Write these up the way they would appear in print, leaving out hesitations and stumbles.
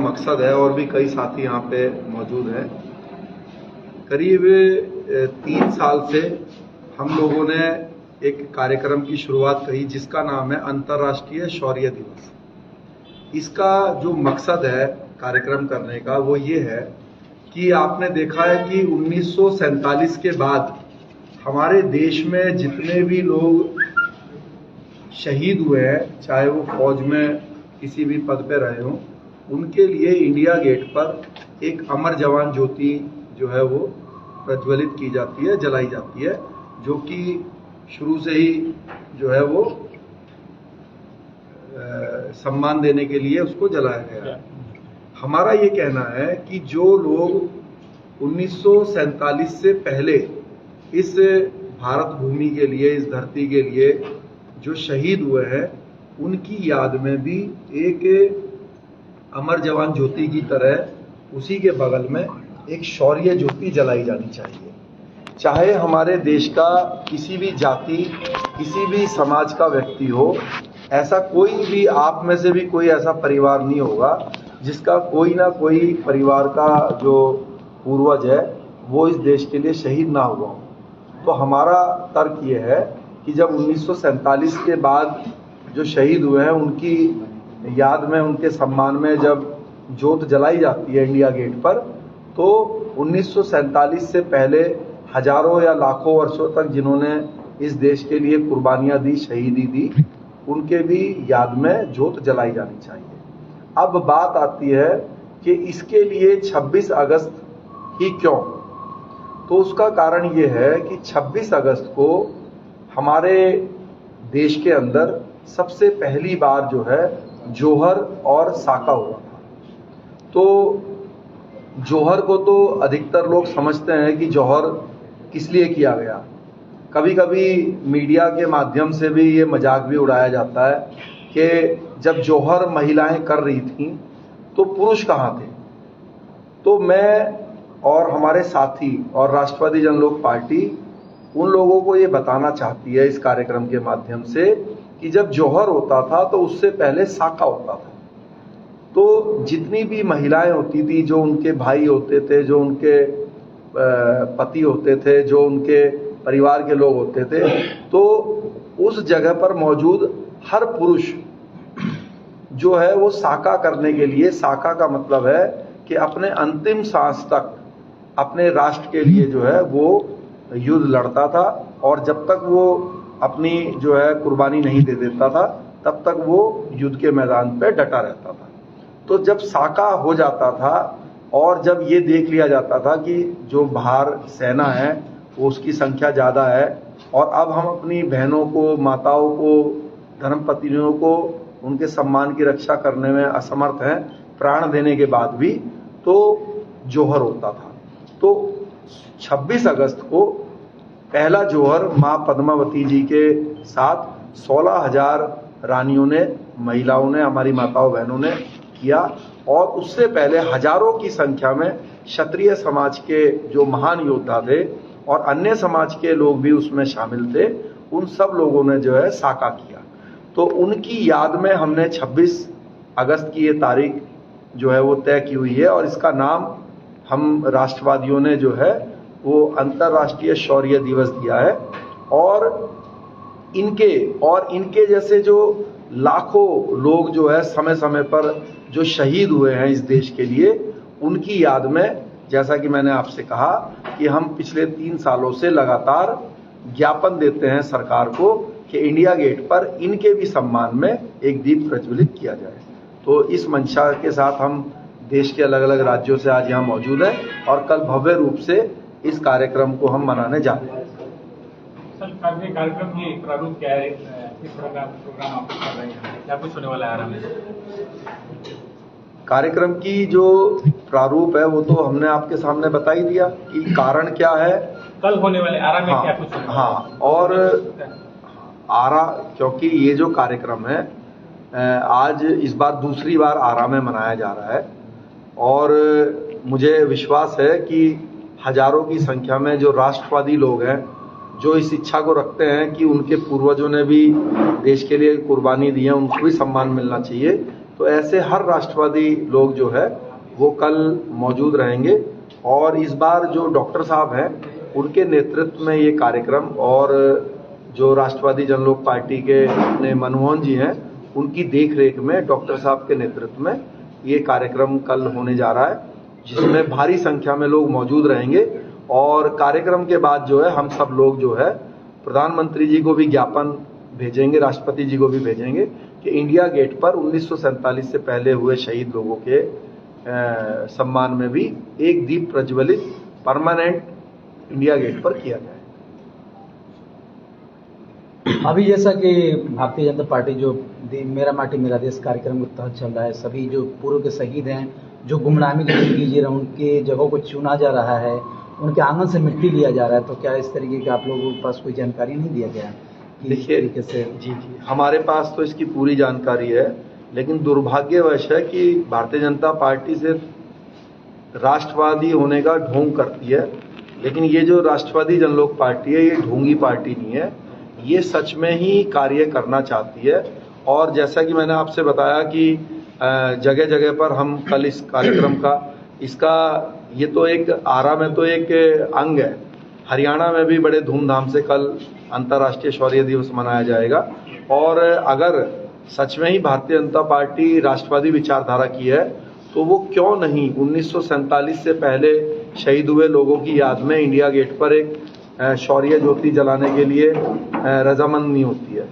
मकसद है और भी कई साथी यहाँ पे मौजूद हैं। करीब 3 साल से हम लोगों ने एक कार्यक्रम की शुरुआत करी जिसका नाम है अंतर्राष्ट्रीय शौर्य दिवस। इसका जो मकसद है कार्यक्रम करने का वो ये है कि आपने देखा है कि 1947 के बाद हमारे देश में जितने भी लोग शहीद हुए हैं, चाहे वो फौज में किसी भी पद पे रहे हों, उनके लिए इंडिया गेट पर एक अमर जवान ज्योति जो है वो प्रज्वलित की जाती है, जलाई जाती है, जो कि शुरू से ही जो है वो सम्मान देने के लिए उसको जलाया गया है। हमारा ये कहना है कि जो लोग 1947 से पहले इस भारत भूमि के लिए, इस धरती के लिए जो शहीद हुए हैं, उनकी याद में भी एक अमर जवान ज्योति की तरह उसी के बगल में एक शौर्य ज्योति जलाई जानी चाहिए। चाहे हमारे देश का किसी भी जाति, किसी भी समाज का व्यक्ति हो, ऐसा कोई भी आप में से भी कोई ऐसा परिवार नहीं होगा जिसका कोई ना कोई परिवार का जो पूर्वज है वो इस देश के लिए शहीद ना हुआ हो। तो हमारा तर्क ये है कि जब 1947 के बाद जो शहीद हुए हैं उनकी याद में, उनके सम्मान में जब ज्योत जलाई जाती है इंडिया गेट पर, तो 1947 से पहले हजारों या लाखों वर्षों तक जिन्होंने इस देश के लिए कुर्बानियां दी, शहीदी दी, उनके भी याद में ज्योत जलाई जानी चाहिए। अब बात आती है कि इसके लिए 26 अगस्त ही क्यों? तो उसका कारण ये है कि 26 अगस्त को हमारे देश के अंदर सबसे पहली बार जो है जोहर और साका हुआ था। तो जोहर को तो अधिकतर लोग समझते हैं कि जौहर किस लिए किया गया। कभी कभी मीडिया के माध्यम से भी ये मजाक भी उड़ाया जाता है कि जब जौहर महिलाएं कर रही थीं तो पुरुष कहाँ थे। तो मैं और हमारे साथी और राष्ट्रवादी जनलोक पार्टी उन लोगों को ये बताना चाहती है इस कार्यक्रम के माध्यम से कि जब जौहर होता था तो उससे पहले साका होता था। तो जितनी भी महिलाएं होती थी, जो उनके भाई होते थे, जो उनके पति होते थे, जो उनके परिवार के लोग होते थे, तो उस जगह पर मौजूद हर पुरुष जो है वो साका करने के लिए, साका का मतलब है कि अपने अंतिम सांस तक अपने राष्ट्र के लिए जो है वो युद्ध लड़ता था, और जब तक वो अपनी जो है कुर्बानी नहीं दे देता था तब तक वो युद्ध के मैदान पे डटा रहता था। तो जब साका हो जाता था और जब ये देख लिया जाता था कि जो बाहर सेना है वो उसकी संख्या ज़्यादा है और अब हम अपनी बहनों को, माताओं को, धर्मपत्नियों को, उनके सम्मान की रक्षा करने में असमर्थ हैं प्राण देने के बाद भी, तो जोहर होता था। तो 26 अगस्त को पहला जोहर माँ पद्मावती जी के साथ 16,000 रानियों ने, महिलाओं ने, हमारी माताओं बहनों ने किया, और उससे पहले हजारों की संख्या में क्षत्रिय समाज के जो महान योद्धा थे और अन्य समाज के लोग भी उसमें शामिल थे, उन सब लोगों ने जो है साका किया। तो उनकी याद में हमने 26 अगस्त की ये तारीख जो है वो तय की हुई है, और इसका नाम हम राष्ट्रवादियों ने जो है वो अंतर्राष्ट्रीय शौर्य दिवस दिया है। और इनके जैसे जो लाखों लोग जो है समय समय पर जो शहीद हुए हैं इस देश के लिए, उनकी याद में, जैसा कि मैंने आपसे कहा कि हम पिछले 3 सालों से लगातार ज्ञापन देते हैं सरकार को कि इंडिया गेट पर इनके भी सम्मान में एक दीप प्रज्वलित किया जाए। तो इस मंशा के साथ हम देश के अलग अलग राज्यों से आज यहाँ मौजूद हैं और कल भव्य रूप से इस कार्यक्रम को हम मनाने जा रहे हैं। सर, कार्यक्रम की प्रारूप क्या है? किस तरह का प्रोग्राम आप कर रहे हैं? क्या कुछ होने वाला है आराम में? कार्यक्रम की जो प्रारूप है वो तो हमने आपके सामने बता ही दिया कि कारण क्या है। कल होने वाले आराम में क्या कुछ होने वाला है? हाँ, और क्योंकि ये जो कार्यक्रम है आज इस बार दूसरी बार आरा में मनाया जा रहा है, और मुझे विश्वास है कि हजारों की संख्या में जो राष्ट्रवादी लोग हैं, जो इस इच्छा को रखते हैं कि उनके पूर्वजों ने भी देश के लिए कुर्बानी दी है, उनको भी सम्मान मिलना चाहिए, तो ऐसे हर राष्ट्रवादी लोग जो है वो कल मौजूद रहेंगे। और इस बार जो डॉक्टर साहब हैं उनके नेतृत्व में ये कार्यक्रम, और जो राष्ट्रवादी जनलोक पार्टी के अपने मनमोहन जी हैं उनकी देख रेख में डॉक्टर साहब के नेतृत्व में ये कार्यक्रम कल होने जा रहा है, जिसमें भारी संख्या में लोग मौजूद रहेंगे। और कार्यक्रम के बाद जो है हम सब लोग जो है प्रधानमंत्री जी को भी ज्ञापन भेजेंगे, राष्ट्रपति जी को भी भेजेंगे कि इंडिया गेट पर 1947 से पहले हुए शहीद लोगों के सम्मान में भी एक दीप प्रज्वलित परमानेंट इंडिया गेट पर किया जाए। अभी जैसा कि भारतीय जनता पार्टी जो मेरा माटी मेरा देश कार्यक्रम के तहत चल रहा है, सभी जो पूर्व के शहीद हैं जो गुमनामी की जिंदगी जी रहे हैं उनके जगहों को चुना जा रहा है, उनके आंगन से मिट्टी लिया जा रहा है, तो क्या इस तरीके का आप लोगों के पास कोई जानकारी नहीं दिया गया? देखिए जी हमारे पास तो इसकी पूरी जानकारी है, लेकिन दुर्भाग्यवश है कि भारतीय जनता पार्टी से राष्ट्रवादी होने का ढोंग करती है, लेकिन ये जो राष्ट्रवादी जनलोक पार्टी है ये ढोंगी पार्टी नहीं है, ये सच में ही कार्य करना चाहती है। और जैसा कि मैंने आपसे बताया कि जगह जगह पर हम कल इस कार्यक्रम का ये तो एक आरा में तो एक अंग है, हरियाणा में भी बड़े धूमधाम से कल अंतर्राष्ट्रीय शौर्य दिवस मनाया जाएगा। और अगर सच में ही भारतीय जनता पार्टी राष्ट्रवादी विचारधारा की है तो वो क्यों नहीं 1947 से पहले शहीद हुए लोगों की याद में इंडिया गेट पर एक शौर्य ज्योति जलाने के लिए रजामंद नहीं होती है।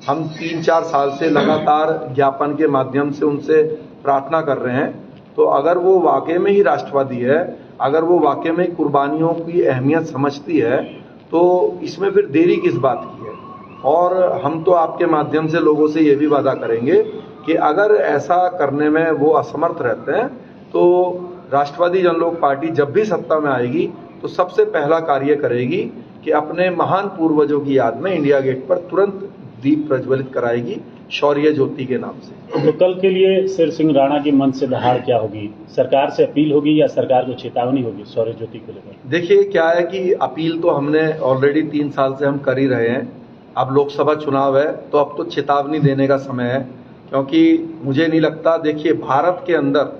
हम 3-4 साल से लगातार ज्ञापन के माध्यम से उनसे प्रार्थना कर रहे हैं, तो अगर वो वाकई में ही राष्ट्रवादी है, अगर वो वाकई में कुर्बानियों की अहमियत समझती है, तो इसमें फिर देरी किस बात की है। और हम तो आपके माध्यम से लोगों से ये भी वादा करेंगे कि अगर ऐसा करने में वो असमर्थ रहते हैं तो राष्ट्रवादी जनलोक पार्टी जब भी सत्ता में आएगी तो सबसे पहला कार्य करेगी कि अपने महान पूर्वजों की याद में इंडिया गेट पर तुरंत दीप प्रज्वलित कराएगी शौर्य ज्योति के नाम से। तो कल के लिए शेर सिंह राणा की मन से दहाड़ क्या होगी? सरकार से अपील होगी या सरकार को चेतावनी होगी शौर्य ज्योति को लेकर? देखिए क्या है कि अपील तो हमने ऑलरेडी 3 साल से हम कर ही रहे हैं। अब लोकसभा चुनाव है तो अब तो चेतावनी देने का समय है, क्योंकि मुझे नहीं लगता, देखिए भारत के अंदर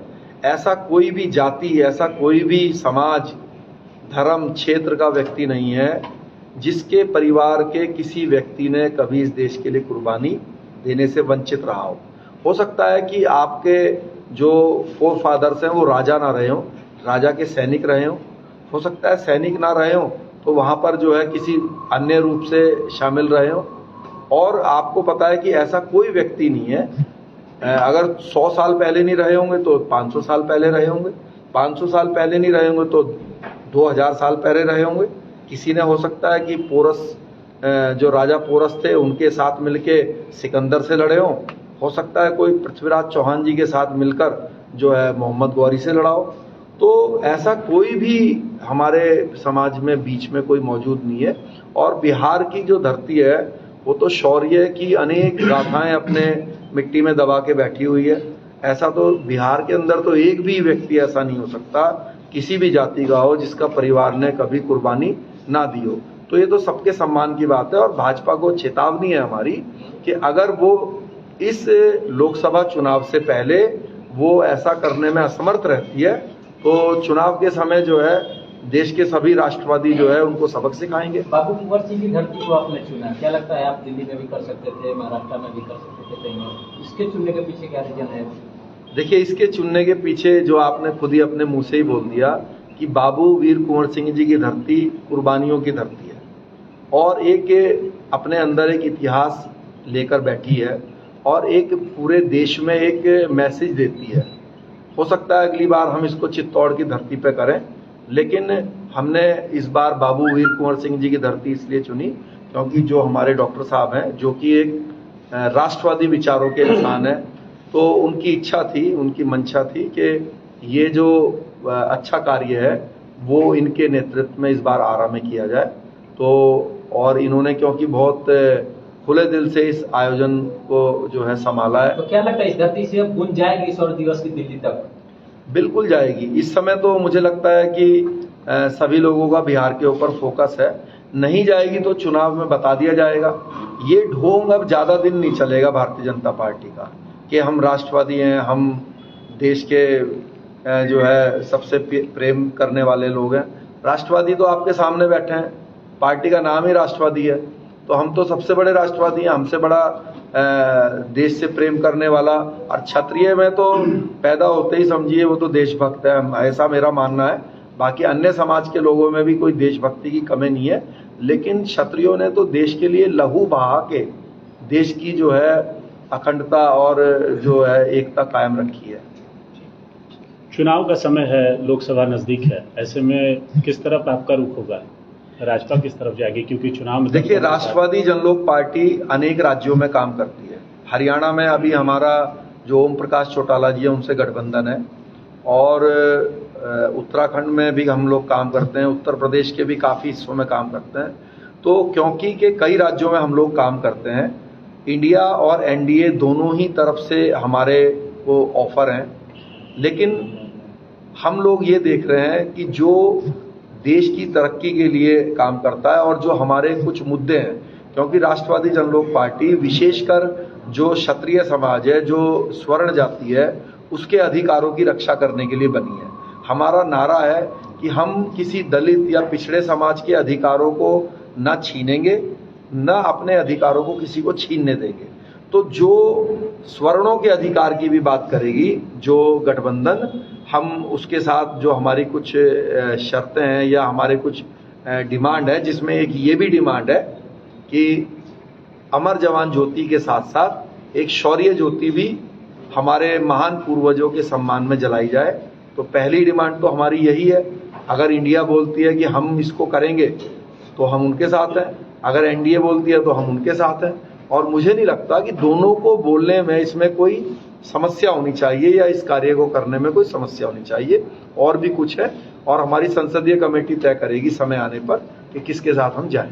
ऐसा कोई भी जाति, ऐसा कोई भी समाज, धर्म, क्षेत्र का व्यक्ति नहीं है जिसके परिवार के किसी व्यक्ति ने कभी इस देश के लिए कुर्बानी देने से वंचित रहा हो सकता है कि आपके जो फोर फादर्स हैं वो राजा ना रहे हों, राजा के सैनिक रहे हो सकता है सैनिक ना रहे हों तो वहाँ पर जो है किसी अन्य रूप से शामिल रहे हों। और आपको पता है कि ऐसा कोई व्यक्ति नहीं है, अगर 100 साल पहले नहीं रहे होंगे तो 500 साल पहले रहे होंगे, 500 साल पहले नहीं रहे होंगे तो 2000 साल पहले रहे होंगे। किसी ने हो सकता है कि पोरस, जो राजा पोरस थे उनके साथ मिलके सिकंदर से लड़े हों, हो सकता है कोई पृथ्वीराज चौहान जी के साथ मिलकर जो है मोहम्मद गौरी से लड़ा हो। तो ऐसा कोई भी हमारे समाज में बीच में कोई मौजूद नहीं है। और बिहार की जो धरती है वो तो शौर्य की अनेक गाथाएं अपने मिट्टी में दबा के बैठी हुई है। ऐसा तो बिहार के अंदर तो एक भी व्यक्ति ऐसा नहीं हो सकता किसी भी जाति का हो जिसका परिवार ने कभी कुर्बानी ना दी हो। तो ये तो सबके सम्मान की बात है। और भाजपा को चेतावनी है हमारी कि अगर वो इस लोकसभा चुनाव से पहले वो ऐसा करने में असमर्थ रहती है तो चुनाव के समय जो है देश के सभी राष्ट्रवादी जो है उनको सबक सिखाएंगे। बाबू कुंवर सिंह की धरती को आपने चुना, क्या लगता है आप दिल्ली में भी कर सकते थे, महाराष्ट्र में भी कर सकते थे, कहीं इसके चुनने के पीछे क्या रीजन है? देखिए इसके चुनने के पीछे जो आपने खुद ही अपने मुंह से ही बोल दिया कि बाबू वीर कुंवर सिंह जी की धरती कुर्बानियों की धरती है और एक अपने अंदर एक इतिहास लेकर बैठी है और एक पूरे देश में एक मैसेज देती है। हो सकता है अगली बार हम इसको चित्तौड़ की धरती पे करें, लेकिन हमने इस बार बाबू वीर कुंवर सिंह जी की धरती इसलिए चुनी क्योंकि जो हमारे डॉक्टर साहब हैं जो कि एक राष्ट्रवादी विचारों के इंसान हैं, तो उनकी इच्छा थी, उनकी मंशा थी कि ये जो अच्छा कार्य है वो इनके नेतृत्व में इस बार आरा में किया जाए। तो और इन्होंने क्योंकि बहुत खुले दिल से इस आयोजन को जो है संभाला है। तो क्या लगता है इस धरती से अब गूंज जाएगी शौर्य दिवस की दिल्ली तक? बिल्कुल जाएगी। इस समय तो मुझे लगता है कि सभी लोगों का बिहार के ऊपर फोकस है। नहीं जाएगी तो चुनाव में बता दिया जाएगा। ये ढोंग अब ज्यादा दिन नहीं चलेगा भारतीय जनता पार्टी का। कि हम राष्ट्रवादी हैं, हम देश के जो है सबसे प्रेम करने वाले लोग हैं। राष्ट्रवादी तो आपके सामने बैठे हैं, पार्टी का नाम ही राष्ट्रवादी है, तो हम तो सबसे बड़े राष्ट्रवादी हैं, हमसे बड़ा देश से प्रेम करने वाला। और क्षत्रिय में तो पैदा होते ही समझिए वो तो देशभक्त है, ऐसा मेरा मानना है। बाकी अन्य समाज के लोगों में भी कोई देशभक्ति की कमी नहीं है, लेकिन क्षत्रियों ने तो देश के लिए लहू बहा के देश की जो है अखंडता और जो है एकता कायम रखी है। चुनाव का समय है, लोकसभा नजदीक है, ऐसे में किस तरफ आपका रुख होगा? राजपा किस तरफ जाएगी? क्योंकि चुनाव में देखिए, राष्ट्रवादी जनलोक पार्टी अनेक राज्यों में काम करती है। हरियाणा में अभी हमारा जो ओम प्रकाश चौटाला जी है उनसे गठबंधन है, और उत्तराखंड में भी हम लोग काम करते हैं, उत्तर प्रदेश के भी काफ़ी हिस्सों में काम करते हैं। तो क्योंकि के कई राज्यों में हम लोग काम करते हैं, इंडिया और एनडीए दोनों ही तरफ से हमारे को ऑफर हैं, लेकिन हम लोग ये देख रहे हैं कि जो देश की तरक्की के लिए काम करता है और जो हमारे कुछ मुद्दे हैं, क्योंकि राष्ट्रवादी जनलोक पार्टी विशेषकर जो क्षत्रिय समाज है, जो स्वर्ण जाति है, उसके अधिकारों की रक्षा करने के लिए बनी है। हमारा नारा है कि हम किसी दलित या पिछड़े समाज के अधिकारों को न छीनेंगे, न अपने अधिकारों को किसी को छीनने देंगे। तो जो स्वर्णों के अधिकार की भी बात करेगी जो गठबंधन, हम उसके साथ जो हमारी कुछ शर्तें हैं या हमारे कुछ डिमांड है, जिसमें एक ये भी डिमांड है कि अमर जवान ज्योति के साथ साथ एक शौर्य ज्योति भी हमारे महान पूर्वजों के सम्मान में जलाई जाए। तो पहली डिमांड तो हमारी यही है। अगर इंडिया बोलती है कि हम इसको करेंगे तो हम उनके साथ हैं, अगर एनडीए बोलती है तो हम उनके साथ हैं। और मुझे नहीं लगता कि दोनों को बोलने में इसमें कोई समस्या होनी चाहिए या इस कार्य को करने में कोई समस्या होनी चाहिए। और भी कुछ है, और हमारी संसदीय कमेटी तय करेगी समय आने पर कि किसके साथ हम जाएं।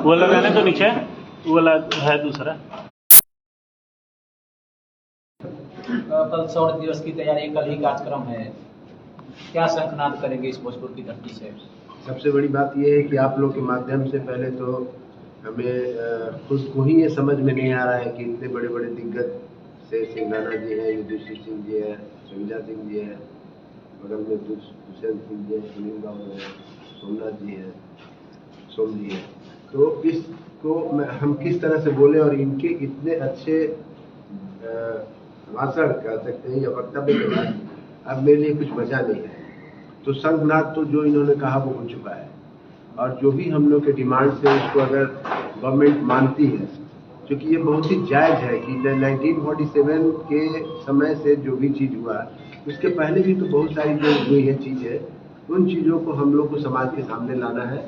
वो लगाने तो नीचे, वो है दूसरा। कल स्वर्ण दिवस की तैयारी, कल ही कार्यक्रम है, क्या शंखनाद करेंगे इस भोजपुर की धरती से? सबसे बड़ी बात यह है कि आप लोग के माध्यम से पहले तो हमें खुद को ही ये समझ में नहीं आ रहा है कि इतने बड़े बड़े दिग्गज से सिंह राणा जी हैं, युधिष्ठिर सिंह जी हैं, संजय सिंह जी हैं, बगल में दुष्यंत सिंह जी हैं, सुनील गांव है, सोमनाथ जी हैं, सोम जी हैं। तो इसको हम किस तरह से बोले, और इनके इतने अच्छे भाषण कह सकते हैं या वक्तव्य के बाद अब मेरे लिए कुछ बचा नहीं है। तो शंखनाद तो जो इन्होंने कहा वो हो चुका है, और जो भी हम लोग के डिमांड से उसको अगर गवर्नमेंट मानती है, क्योंकि ये बहुत ही जायज़ है कि 1947 के समय से जो भी चीज़ हुआ, उसके पहले भी तो बहुत सारी जो हुई है चीज़ें, उन चीज़ों को हम लोग को समाज के सामने लाना है।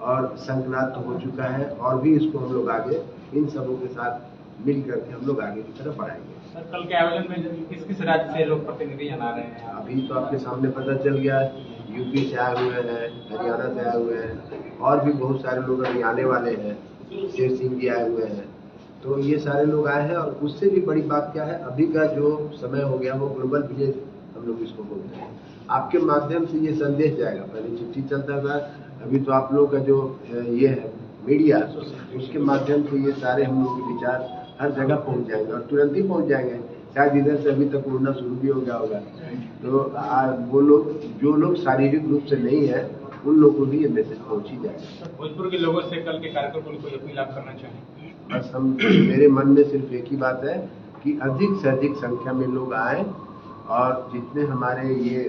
और शंखनाद तो हो चुका है, और भी इसको हम लोग आगे इन सबों के साथ मिल करके हम लोग आगे की तरफ बढ़ाएंगे। सर, कल के आयोजन में किस किस राज्य से लोग प्रतिनिधि आ रहे हैं? अभी तो आपके सामने पता चल गया, यूपी से आए हुए हैं, हरियाणा से आए हुए हैं, और भी बहुत सारे लोग अभी आने वाले हैं, शेर सिंह जी आए हुए हैं। तो ये सारे लोग आए हैं, और उससे भी बड़ी बात क्या है, अभी का जो समय हो गया वो ग्लोबल विलेज हम लोग इसको बोलते हैं। आपके माध्यम से ये संदेश जाएगा, पहले चिट्ठी चलता था, अभी तो आप लोग का जो ये है मीडिया, उसके माध्यम से ये सारे हम लोग के विचार हर जगह पहुंच जाएंगे, और तुरंत ही पहुंच जाएंगे। शायद इधर से अभी तक उड़ना शुरू भी हो गया होगा। तो वो लोग जो लोग शारीरिक रूप से नहीं है, उन लोगों को भी ये मैसेज पहुंच ही जाएगा। भोजपुर के लोगों से कल के कार्यक्रम को कोई अपील आप करना चाहेंगे? बस मेरे मन में सिर्फ एक ही बात है कि अधिक से अधिक संख्या में लोग आए, और जितने हमारे ये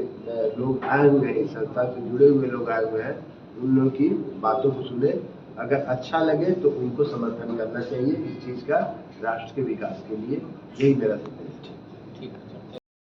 लोग आए हुए हैं, संस्था से जुड़े हुए लोग आए हुए हैं, उन लोगों की बातों को सुने। अगर अच्छा लगे तो उनको समर्थन करना चाहिए इस चीज़ का, राष्ट्र के विकास के लिए। यही मेरा संदेश है।